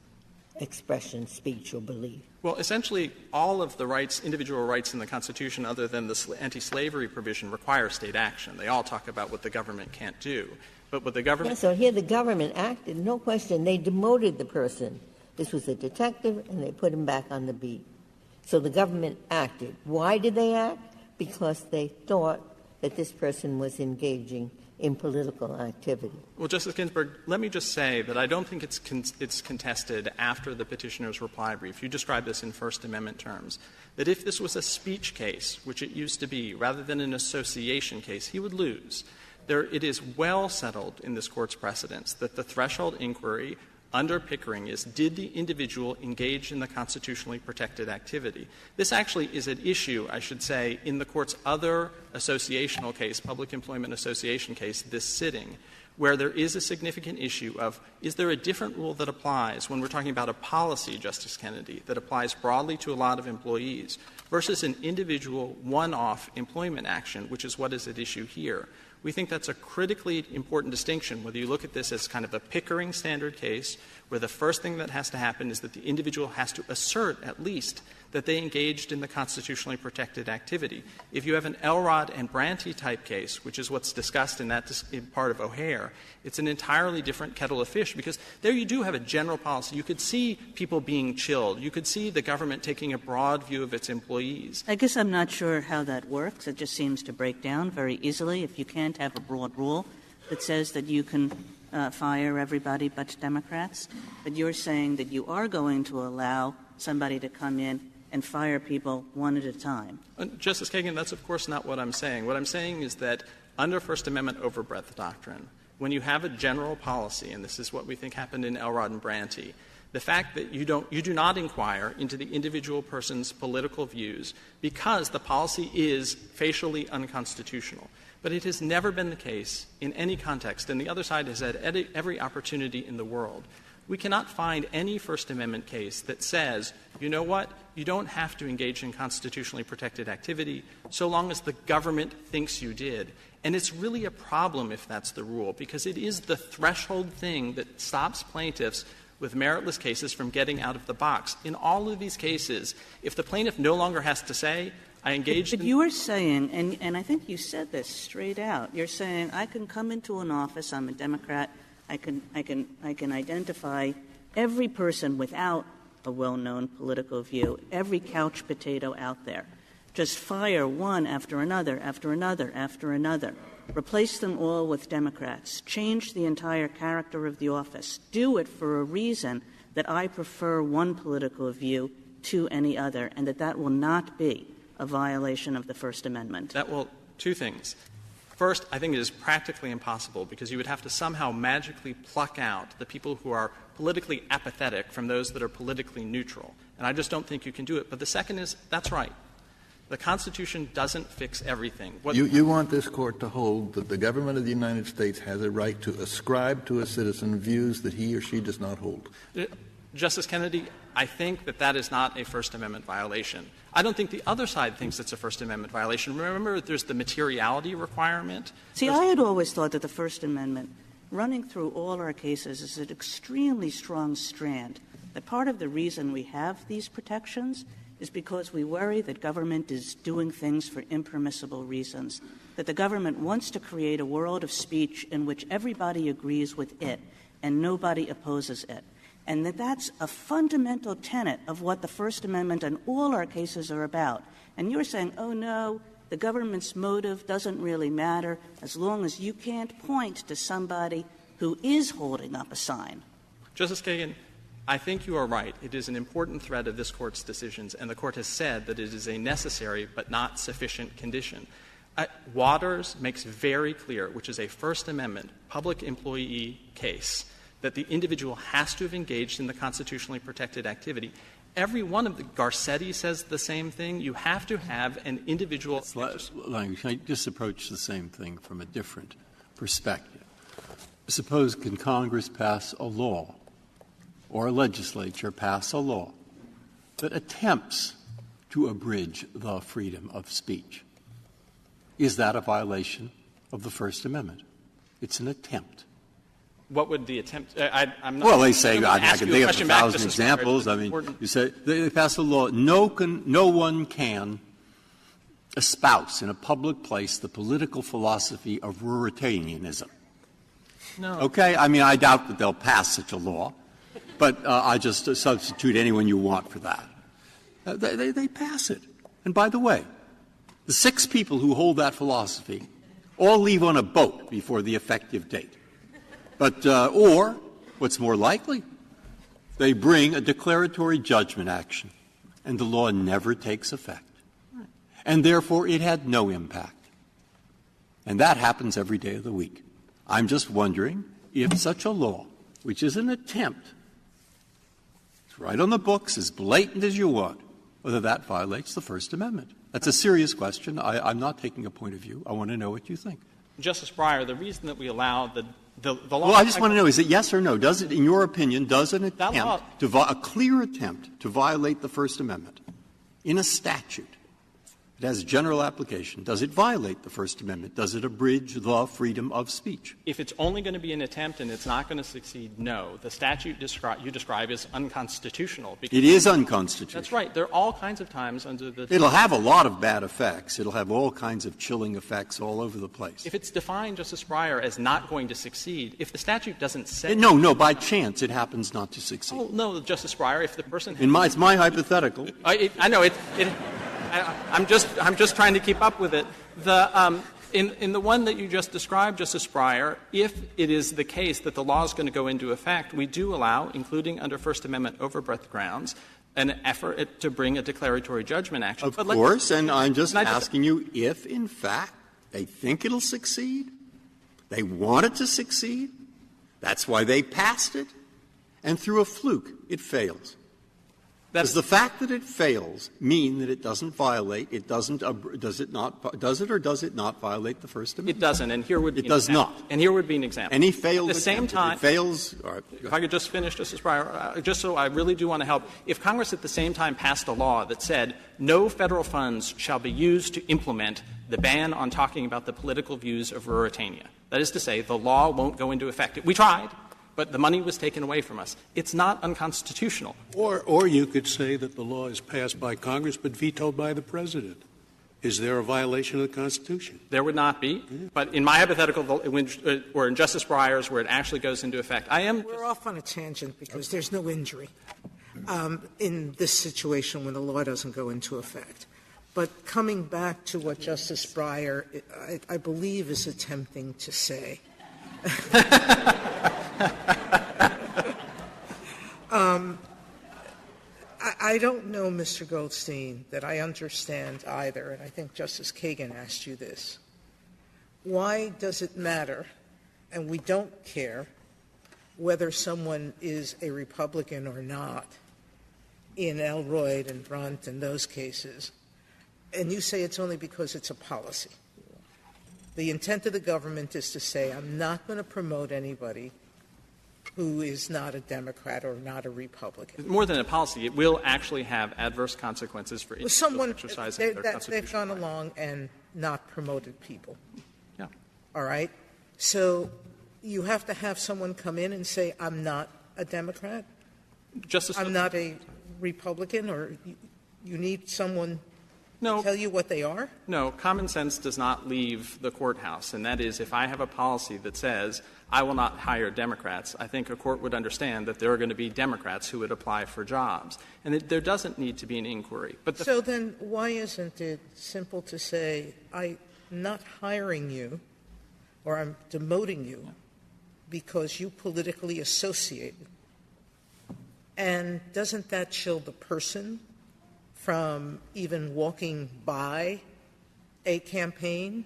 expression, speech, or belief. Well, essentially, all of the rights, individual rights in the Constitution, other than the anti-slavery provision, require state action. They all talk about what the government can't do. But what the government — So here the government acted, no question. They demoted the person. This was a detective, and they put him back on the beat. So the government acted. Why did they act? Because they thought that this person was engaging in political activity. Well, Justice Ginsburg, let me just say that I don't think it's contested after the petitioner's reply brief. You described this in First Amendment terms, that if this was a speech case, which it used to be, rather than an association case, he would lose. It is well settled in this Court's precedents that the threshold inquiry under Pickering is, did the individual engage in the constitutionally protected activity? This actually is at issue, I should say, in the Court's other associational case, Public Employment Association case, this sitting, where there is a significant issue of, is there a different rule that applies when we're talking about a policy, Justice Kennedy, that applies broadly to a lot of employees versus an individual one-off employment action, which is what is at issue here. We think that's a critically important distinction, whether you look at this as kind of a Pickering standard case, where the first thing that has to happen is that the individual has to assert, at least, that they engaged in the constitutionally protected activity. If you have an Elrod and Branty type case, which is what's discussed in that part of O'Hare, it's an entirely different kettle of fish, because there you do have a general policy. You could see people being chilled. You could see the government taking a broad view of its employees. I guess I'm not sure how that works. It just seems to break down very easily. If you can't have a broad rule that says that you can fire everybody but Democrats, but you're saying that you are going to allow somebody to come in and fire people one at a time. Justice Kagan, that's of course not what I'm saying. What I'm saying is that under First Amendment overbreadth doctrine, when you have a general policy, and this is what we think happened in Elrod and Branty, the fact that you do not inquire into the individual person's political views because the policy is facially unconstitutional. But it has never been the case in any context, and the other side has had every opportunity in the world. We cannot find any First Amendment case that says, you know what, you don't have to engage in constitutionally protected activity so long as the government thinks you did. And it's really a problem if that's the rule, because it is the threshold thing that stops plaintiffs with meritless cases from getting out of the box. In all of these cases, if the plaintiff no longer has to say, I engaged in — But you are saying, and I think you said this straight out, you're saying I can come into an office, I'm a Democrat, I can identify every person without a well-known political view, every couch potato out there. Just fire one after another, after another, after another. Replace them all with Democrats. Change the entire character of the office. Do it for a reason that I prefer one political view to any other, and that will not be a violation of the First Amendment. Two things. First, I think it is practically impossible because you would have to somehow magically pluck out the people who are politically apathetic from those that are politically neutral. And I just don't think you can do it. But the second is, that's right. The Constitution doesn't fix everything. You want this Court to hold that the government of the United States has a right to ascribe to a citizen views that he or she does not hold? Justice Kennedy, I think that is not a First Amendment violation. I don't think the other side thinks it's a First Amendment violation. Remember, there's the materiality requirement. See, I had always thought that the First Amendment, running through all our cases, is an extremely strong strand, that part of the reason we have these protections is because we worry that government is doing things for impermissible reasons, that the government wants to create a world of speech in which everybody agrees with it and nobody opposes it, and that's a fundamental tenet of what the First Amendment and all our cases are about. And you're saying, oh, no, the government's motive doesn't really matter as long as you can't point to somebody who is holding up a sign. Justice Kagan, I think you are right. It is an important thread of this Court's decisions, and the Court has said that it is a necessary but not sufficient condition. Waters makes very clear, which is a First Amendment public employee case, that the individual has to have engaged in the constitutionally protected activity. Every one of the Garcetti says the same thing. You have to have an individual language. I just approach the same thing from a different perspective. Suppose can Congress pass a law or a legislature pass a law that attempts to abridge the freedom of speech? Is that a violation of the First Amendment? It's an attempt. What would the attempt? I'm not. Well, they say I can think of 1,000 examples. examples. I mean, you say they pass a law. No one can espouse in a public place the political philosophy of Ruritanianism. No. Okay. I mean, I doubt that they'll pass such a law, but I just substitute anyone you want for that. They pass it. And by the way, the 6 people who hold that philosophy all leave on a boat before the effective date. But or, what's more likely, they bring a declaratory judgment action, and the law never takes effect. And therefore, it had no impact. And that happens every day of the week. I'm just wondering if such a law, which is an attempt, it's right on the books, as blatant as you want, whether that violates the First Amendment. That's a serious question. I'm not taking a point of view. I want to know what you think. Justice Breyer, the reason that we allow the law. Well, I just want to know, is it yes or no? Does it, in your opinion, does an attempt, a clear attempt to violate the First Amendment in a statute, it has general application, does it violate the First Amendment? Does it abridge the freedom of speech? If it's only going to be an attempt and it's not going to succeed, no. The statute you describe is unconstitutional. It is unconstitutional. That's right. There are all kinds of times under the... It'll have a lot of bad effects. It'll have all kinds of chilling effects all over the place. If it's defined, Justice Breyer, as not going to succeed, if the statute doesn't say... No, by chance it happens not to succeed. Oh, no, Justice Breyer, if the person... It's my hypothetical. I know, I'm just trying to keep up with it. In the one that you just described, Justice Breyer, if it is the case that the law is going to go into effect, we do allow, including under First Amendment overbreadth grounds, an effort to bring a declaratory judgment action. Of course, and I'm just asking you if, in fact, they think it'll succeed, they want it to succeed, that's why they passed it, and through a fluke it fails. Does the fact that it fails mean that it doesn't violate, does it or does it not violate the First Amendment? It doesn't, and here would be an example. It does not. And here would be an example. Any failed At the same time, it fails. All right, if I could just finish, Justice Breyer, just so I really do want to help. If Congress at the same time passed a law that said no federal funds shall be used to implement the ban on talking about the political views of Ruritania, that is to say, the law won't go into effect. We tried, but the money was taken away from us. It's not unconstitutional. Or you could say that the law is passed by Congress but vetoed by the President. Is there a violation of the Constitution? There would not be. But in my hypothetical, or in Justice Breyer's, where it actually goes into effect, We're off on a tangent because there's no injury in this situation when the law doesn't go into effect. But coming back to what Justice Breyer, I believe, is attempting to say. I don't know, Mr. Goldstein, that I understand either, and I think Justice Kagan asked you this. Why does it matter, and we don't care, whether someone is a Republican or not in Elroyd and Brunt and those cases, And you say it's only because it's a policy. The intent of the government is to say, I'm not going to promote anybody who is not a Democrat or not a Republican. More than a policy, it will actually have adverse consequences for someone exercising their constitutional they've gone along and not promoted people. Yeah. All right? So you have to have someone come in and say, I'm not a Democrat, I'm not a Republican, or you need someone to tell you what they are? No, common sense does not leave the courthouse, and that is if I have a policy that says I will not hire Democrats, I think a court would understand that there are going to be Democrats who would apply for jobs, and there doesn't need to be an inquiry. But so then why isn't it simple to say, I'm not hiring you or I'm demoting you because you politically associate? And doesn't that chill the person from even walking by a campaign?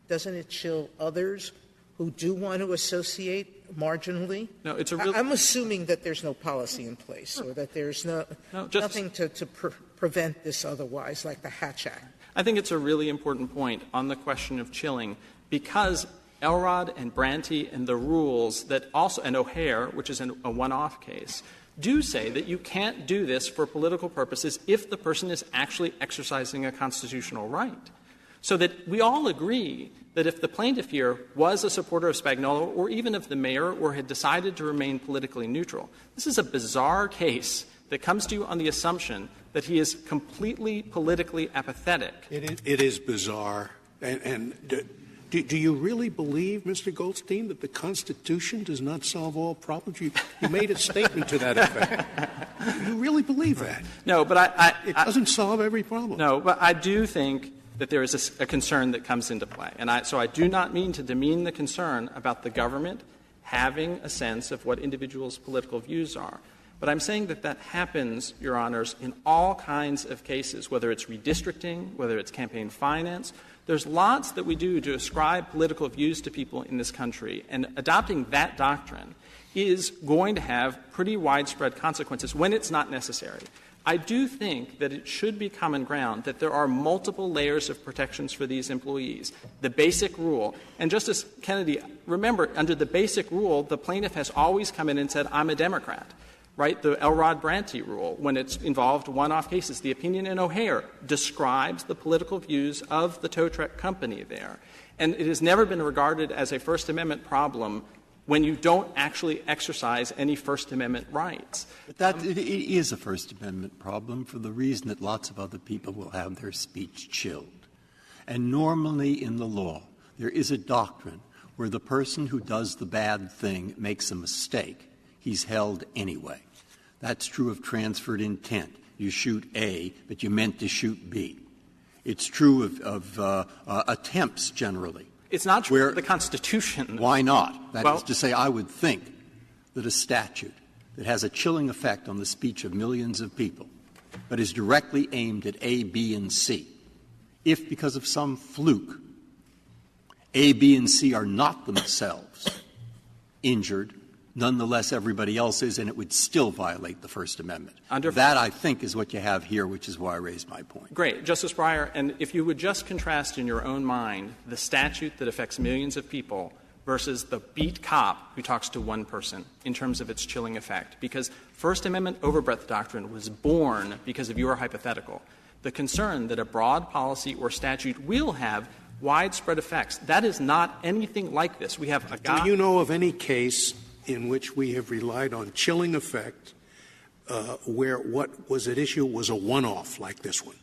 Doesn't it chill others who do want to associate marginally? No, it's I'm assuming that there's no policy in place, or that there's nothing to prevent this otherwise, like the Hatch Act. I think it's a really important point on the question of chilling, because Elrod and Branty and the rules that also, and O'Hare, which is a one-off case, do say that you can't do this for political purposes if the person is actually exercising a constitutional right. So that we all agree that if the plaintiff here was a supporter of Spagnuolo, or even if the mayor, or had decided to remain politically neutral, this is a bizarre case that comes to you on the assumption that he is completely politically apathetic. It is bizarre. And do you really believe, Mr. Goldstein, that the Constitution does not solve all problems? You made a statement to that effect. Do you really believe that? No, but it doesn't solve every problem. No, but I do think that there is a concern that comes into play. And so I do not mean to demean the concern about the government having a sense of what individuals' political views are. But I'm saying that that happens, Your Honors, in all kinds of cases, whether it's redistricting, whether it's campaign finance. There's lots that we do to ascribe political views to people in this country, and adopting that doctrine is going to have pretty widespread consequences when it's not necessary. I do think that it should be common ground that there are multiple layers of protections for these employees. The basic rule, and Justice Kennedy, remember, under the basic rule, the plaintiff has always come in and said, I'm a Democrat. Right? The Elrod Branty rule, when it's involved one-off cases. The opinion in O'Hare describes the political views of the tow truck company there. And it has never been regarded as a First Amendment problem when you don't actually exercise any First Amendment rights. But it is a First Amendment problem for the reason that lots of other people will have their speech chilled. And normally in the law, there is a doctrine where the person who does the bad thing makes a mistake. He's held anyway. That's true of transferred intent. You shoot A, but you meant to shoot B. It's true of attempts generally. It's not true of the Constitution. Why not? That is to say, I would think that a statute that has a chilling effect on the speech of millions of people, but is directly aimed at A, B, and C, if because of some fluke, A, B, and C are not themselves injured, nonetheless everybody else is, and it would still violate the First Amendment. That, I think, is what you have here, which is why I raised my point. Great. Justice Breyer, and if you would just contrast in your own mind the statute that affects millions of people versus the beat cop who talks to one person in terms of its chilling effect, because First Amendment overbreadth doctrine was born because of your hypothetical. The concern that a broad policy or statute will have widespread effects, that is not anything like this. We have a guy. Do you know of any case in which we have relied on chilling effect where what was at issue was a one-off like this one,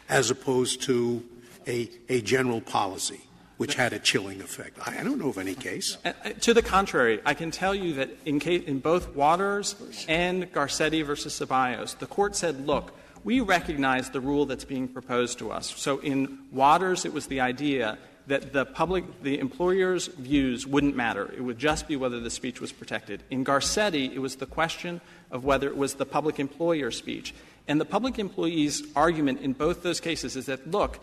as opposed to a general policy which had a chilling effect? I don't know of any case. To the contrary, I can tell you that in both Waters and Garcetti versus Ceballos, the Court said, look, we recognize the rule that's being proposed to us. So in Waters, it was the idea that the employer's views wouldn't matter. It would just be whether the speech was protected. In Garcetti, it was the question of whether it was the public employer speech. And the public employee's argument in both those cases is that, look,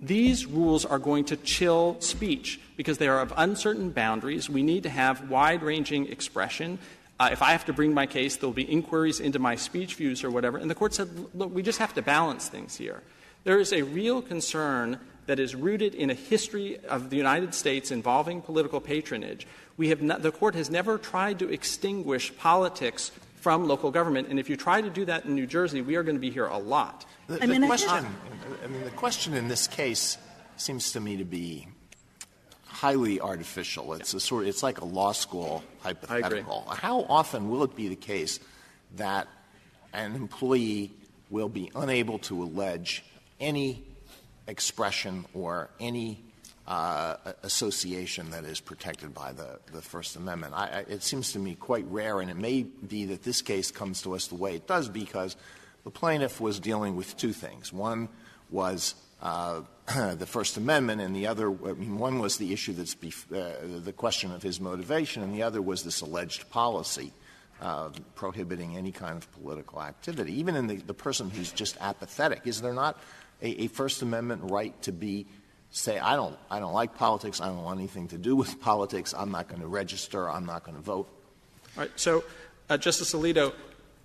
these rules are going to chill speech because they are of uncertain boundaries. We need to have wide-ranging expression. If I have to bring my case, there will be inquiries into my speech views or whatever. And the Court said, look, we just have to balance things here. There is a real concern that is rooted in a history of the United States involving political patronage. The Court has never tried to extinguish politics from local government, and if you try to do that in New Jersey, we are going to be here a lot. The question in this case seems to me to be highly artificial. It's like a law school hypothetical. How often will it be the case that an employee will be unable to allege any expression or any association that is protected by the First Amendment? It seems to me quite rare, and it may be that this case comes to us the way it does because the plaintiff was dealing with two things. One was the First Amendment, and the other, one was the issue that's the question of his motivation, and the other was this alleged policy prohibiting any kind of political activity. Even in the person who's just apathetic, is there not a First Amendment right to say, I don't like politics, I don't want anything to do with politics, I'm not going to register, I'm not going to vote? All right. So, Justice Alito,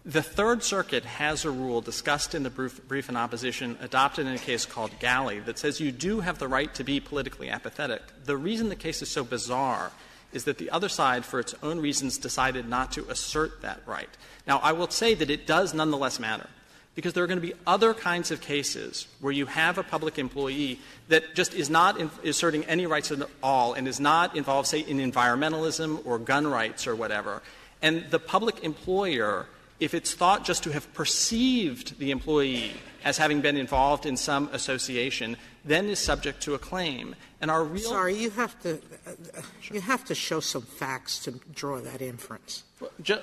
the Third Circuit has a rule discussed in the brief in opposition, adopted in a case called Galley, that says you do have the right to be politically apathetic. The reason the case is so bizarre is that the other side, for its own reasons, decided not to assert that right. Now, I will say that it does nonetheless matter, because there are going to be other kinds of cases where you have a public employee that just is not asserting any rights at all and is not involved, say, in environmentalism or gun rights or whatever. And the public employer, if it's thought just to have perceived the employee as having been involved in some association, then is subject to a claim. And our real — Sorry, you have to show some facts to draw that inference.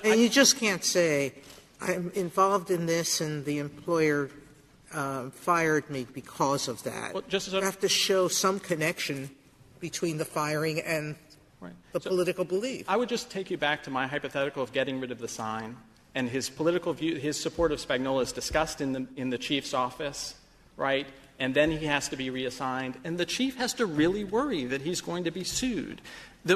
And you just can't say, I'm involved in this and the employer fired me because of that. Well, you have to show some connection between the firing and the political belief. I would just take you back to my hypothetical of getting rid of the sign. And his political view, his support of Spagnola is discussed in the chief's office, right? And then he has to be reassigned. And the chief has to really worry that he's going to be sued.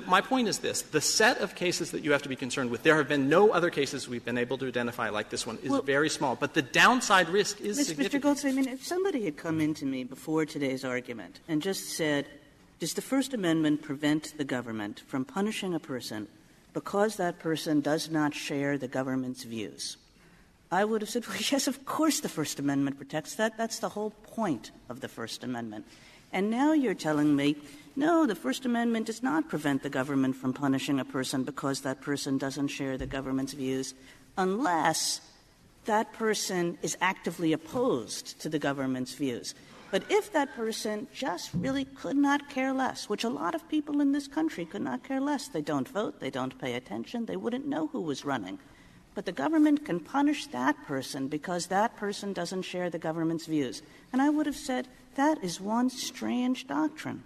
My point is this. The set of cases that you have to be concerned with, there have been no other cases we've been able to identify like this one, is very small. But the downside risk is significant. Mr. Goldstein, if somebody had come into me before today's argument and just said, does the First Amendment prevent the government from punishing a person because that person does not share the government's views, I would have said, well, yes, of course the First Amendment protects that. That's the whole point of the First Amendment. And now you're telling me, no, the First Amendment does not prevent the government from punishing a person because that person doesn't share the government's views, unless that person is actively opposed to the government's views. But if that person just really could not care less, which a lot of people in this country could not care less, they don't vote, they don't pay attention, they wouldn't know who was running. But the government can punish that person because that person doesn't share the government's views. And I would have said, that is one strange doctrine.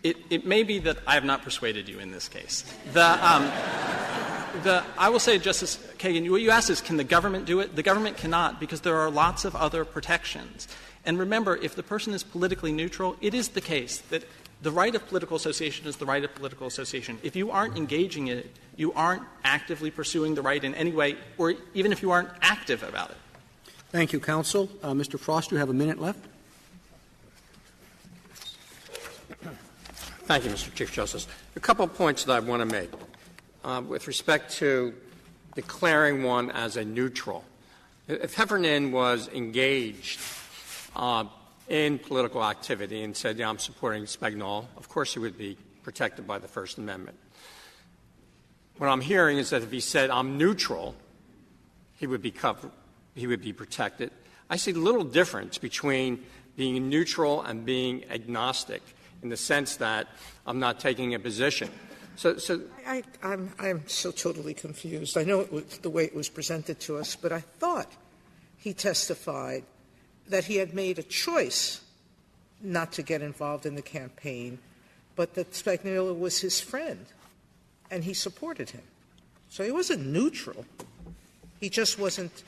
It may be that I have not persuaded you in this case. I will say, Justice Kagan, what you asked is, can the government do it? The government cannot, because there are lots of other protections. And remember, if the person is politically neutral, it is the case that the right of political association is the right of political association. If you aren't engaging in it, you aren't actively pursuing the right in any way, or even if you aren't active about it. Thank you, counsel. Mr. Frost, you have a minute left. Thank you, Mr. Chief Justice. A couple of points that I want to make. With respect to declaring one as a neutral, if Heffernan was engaged in political activity and said, I'm supporting Spagnola, of course he would be protected by the First Amendment. What I'm hearing is that if he said, I'm neutral, he would be covered, he would be protected. I see little difference between being neutral and being agnostic in the sense that I'm not taking a position. I'm so totally confused. I know it was the way it was presented to us, but I thought he testified that he had made a choice not to get involved in the campaign, but that Spagnola was his friend, and he supported him. So he wasn't neutral. He just wasn't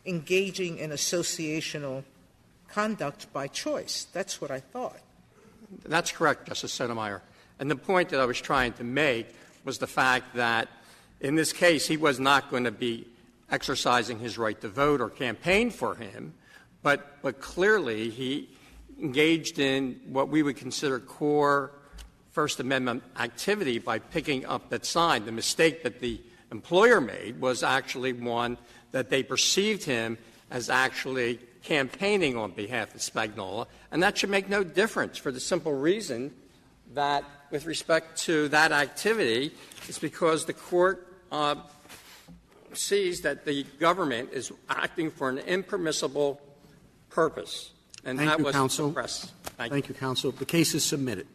engaging in associational conduct by choice. That's what I thought. That's correct, Justice Sotomayor. And the point that I was trying to make was the fact that in this case he was not going to be exercising his right to vote or campaign for him, But clearly he engaged in what we would consider core First Amendment activity by picking up that sign. The mistake that the employer made was actually one that they perceived him as actually campaigning on behalf of Spagnola, and that should make no difference for the simple reason that with respect to that activity, it's because the court sees that the government is acting for an impermissible purpose, and Thank that you, was counsel. suppressed. Thank you, counsel. The case is submitted.